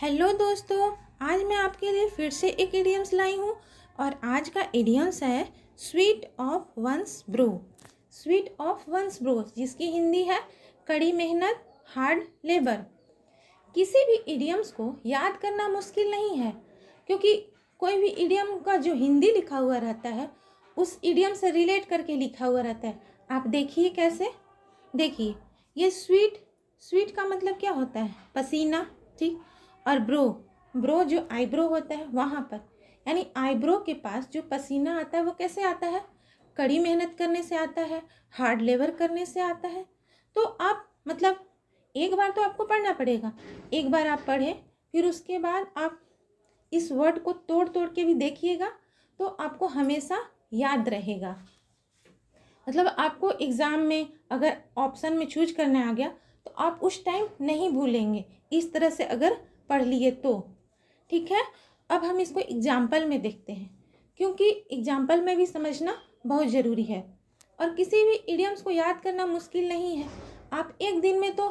Hello दोस्तों, आज मैं आपके लिए फिर से एक इडियम्स लाई हूँ और आज का इडियम्स है sweat of one's brow. Sweat of one's brow जिसकी हिंदी है कड़ी मेहनत, हार्ड लेबर। किसी भी इडियम्स को याद करना मुश्किल नहीं है, क्योंकि कोई भी इडियम का जो हिंदी लिखा हुआ रहता है उस इडियम से रिलेट करके लिखा हुआ रहता है। आप देखिए कैसे, देखिए ये स्वीट, स्वीट का मतलब क्या होता है? पसीना, ठीक। और ब्रो, ब्रो जो आईब्रो होता है वहाँ पर, यानी आईब्रो के पास जो पसीना आता है वो कैसे आता है? कड़ी मेहनत करने से आता है, हार्ड लेबर करने से आता है। तो आप मतलब एक बार तो आपको पढ़ना पड़ेगा, एक बार आप पढ़ें, फिर उसके बाद आप इस वर्ड को तोड़ तोड़ के भी देखिएगा तो आपको हमेशा याद रहेगा। मतलब आपको एग्ज़ाम में अगर ऑप्शन में चूज करने आ गया तो आप उस टाइम नहीं भूलेंगे, इस तरह से अगर पढ़ लिए तो। ठीक है, अब हम इसको एग्जाम्पल में देखते हैं, क्योंकि एग्जाम्पल में भी समझना बहुत ज़रूरी है। और किसी भी इडियम्स को याद करना मुश्किल नहीं है। आप एक दिन में तो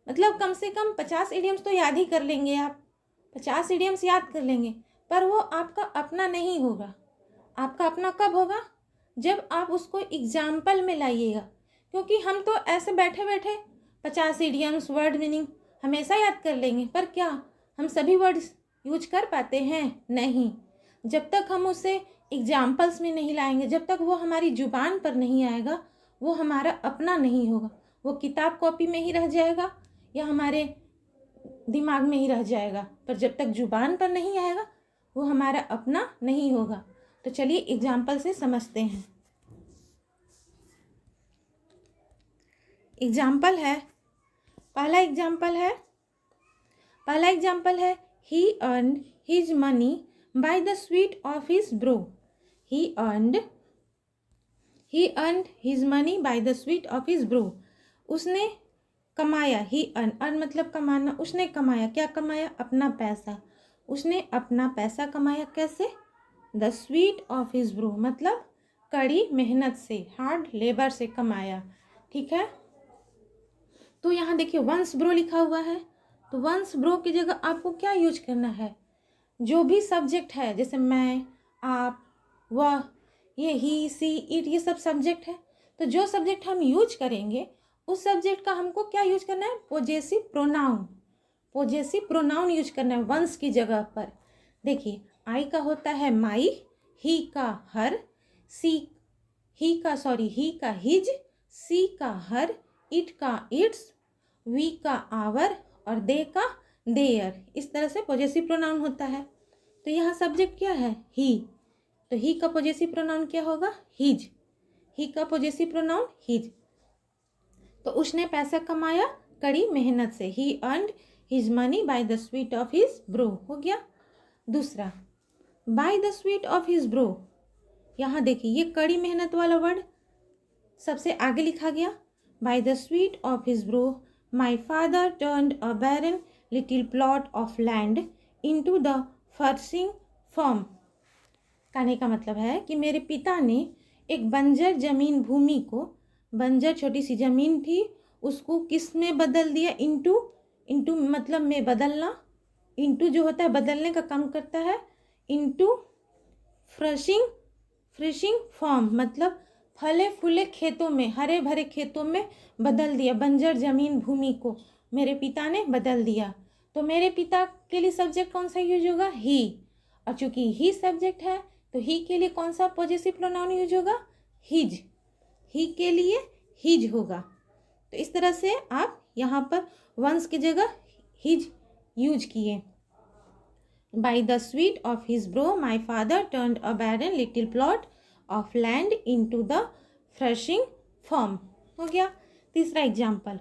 मतलब कम से कम 50 इडियम्स तो याद ही कर लेंगे। आप 50 इडियम्स याद कर लेंगे, पर वो आपका अपना नहीं होगा। आपका अपना कब होगा? जब आप उसको एग्जाम्पल में लाइएगा। क्योंकि हम तो ऐसे बैठे बैठे 50 इडियम्स, वर्ड मीनिंग हमेशा याद कर लेंगे, पर क्या हम सभी वर्ड्स यूज कर पाते हैं? नहीं। जब तक हम उसे एग्जाम्पल्स में नहीं लाएंगे, जब तक वो हमारी जुबान पर नहीं आएगा, वो हमारा अपना नहीं होगा। वो किताब कॉपी में ही रह जाएगा या हमारे दिमाग में ही रह जाएगा, पर जब तक जुबान पर नहीं आएगा वो हमारा अपना नहीं होगा। तो चलिए एग्जाम्पल से समझते हैं। एग्जाम्पल है, पहला एग्जाम्पल है he earned his money by the sweat of his brow. He earned his money by the sweat of his brow. उसने कमाया, ही अर्न मतलब कमाना, उसने कमाया, क्या कमाया? अपना पैसा। उसने अपना पैसा कमाया कैसे? The sweat of his bro मतलब कड़ी मेहनत से, हार्ड लेबर से कमाया। ठीक है, तो यहाँ देखिए वंस ब्रो लिखा हुआ है, तो वंस ब्रो की जगह आपको क्या यूज करना है? जो भी सब्जेक्ट है, जैसे मैं, आप, वह, ये ही, सी, इट, ये सब सब्जेक्ट है। तो जो सब्जेक्ट हम यूज करेंगे उस सब्जेक्ट का हमको क्या यूज करना है? Possessive pronoun. Possessive pronoun use करना है वंस की जगह पर। देखिए आई का होता है माई, ही का हर, ही का हिज, सी का हर, इट का इट्स, वी का आवर और दे का देयर। इस तरह से पॉजेसिव प्रोनाउन होता है। तो यहाँ सब्जेक्ट क्या है? ही। तो ही का पॉजेसिव प्रोनाउन क्या होगा? हिज। ही का पॉजेसिव प्रोनाउन हिज। तो उसने पैसा कमाया कड़ी मेहनत से। He earned his money by the sweat of his brow. हो गया। दूसरा, by the sweat of his brow. यहाँ देखिए ये कड़ी मेहनत वाला वर्ड सबसे आगे लिखा गया। By the sweat of his brow my father turned a barren little plot of land into the farthing farm. कहने का मतलब है कि मेरे पिता ने एक बंजर जमीन भूमि को, बंजर छोटी सी जमीन थी, उसको किस में बदल दिया? इनटू। इनटू मतलब में बदलना, इनटू जो होता है बदलने का काम करता है, इनटू फ्रेशिंग फॉर्म मतलब फले फूले खेतों में, हरे भरे खेतों में बदल दिया। बंजर जमीन भूमि को मेरे पिता ने बदल दिया। तो मेरे पिता के लिए सब्जेक्ट कौन सा यूज होगा? ही। और चूंकि ही सब्जेक्ट है तो ही के लिए कौन सा पॉजेसिव प्रोनाउन यूज होगा? हिज। ही के लिए हिज होगा। तो इस तरह से आप यहाँ पर वंस की जगह हिज यूज किए। By the sweat of his brow my father turned a barren little plot of land into the flourishing form. हो गया। तीसरा example,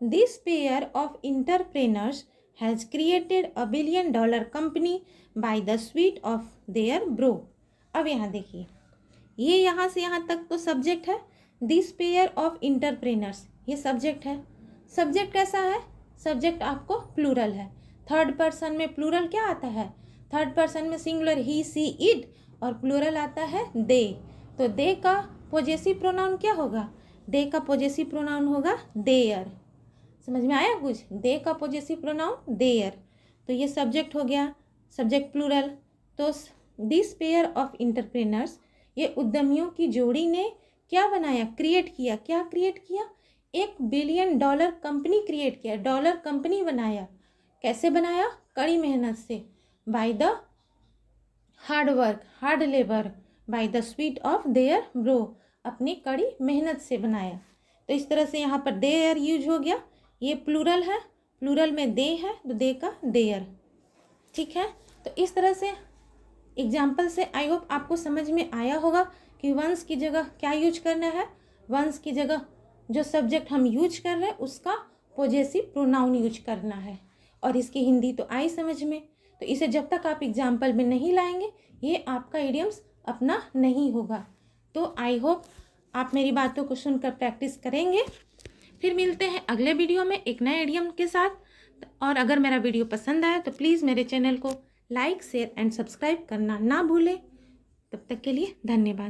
this pair of entrepreneurs has created a $1 billion company by the sweat of their brow. अब यहाँ देखिए, ये यहाँ से यहाँ तक तो सब्जेक्ट है। दिस पेयर ऑफ इंटरप्रेनर्स ये सब्जेक्ट है। सब्जेक्ट कैसा है? सब्जेक्ट आपको प्लूरल है। थर्ड पर्सन में प्लूरल क्या आता है? थर्ड पर्सन में सिंगुलर ही, सी, इट और प्लूरल आता है दे। तो दे का पॉजेसिव प्रोनाउन क्या होगा? दे का पॉजेसिव प्रोनाउन होगा देयर। समझ में आया कुछ? दे का पॉजेसिव प्रोनाउन देयर। तो ये सब्जेक्ट हो गया, सब्जेक्ट प्लूरल। तो दिस पेयर ऑफ इंटरप्रेनर्स, ये उद्यमियों की जोड़ी ने क्या बनाया, क्रिएट किया। क्या क्रिएट किया? $1 बिलियन कंपनी क्रिएट किया, डॉलर कंपनी बनाया। कैसे बनाया? कड़ी मेहनत से, by the hard work, hard labour, bye the sweat of their bro, अपनी कड़ी मेहनत से बनाया। तो इस तरह से यहाँ पर देयर यूज हो गया, ये प्लूरल है, प्लूरल में दे है तो दे का देयर। ठीक है, तो इस तरह से एग्जाम्पल से आई होप आपको समझ में आया होगा कि वंस की जगह क्या यूज करना है। वंस की जगह जो सब्जेक्ट हम यूज कर रहे हैं उसका पोजेसिव प्रोनाउन यूज करना है। और इसकी हिंदी तो आई समझ में। तो इसे जब तक आप एग्जाम्पल में नहीं लाएंगे ये आपका इडियम्स अपना नहीं होगा। तो आई होप आप मेरी बातों को सुनकर प्रैक्टिस करेंगे। फिर मिलते हैं अगले वीडियो में एक नए इडियम के साथ। और अगर मेरा वीडियो पसंद आया तो प्लीज़ मेरे चैनल को लाइक, शेयर एंड सब्सक्राइब करना ना भूलें। तब तक के लिए धन्यवाद।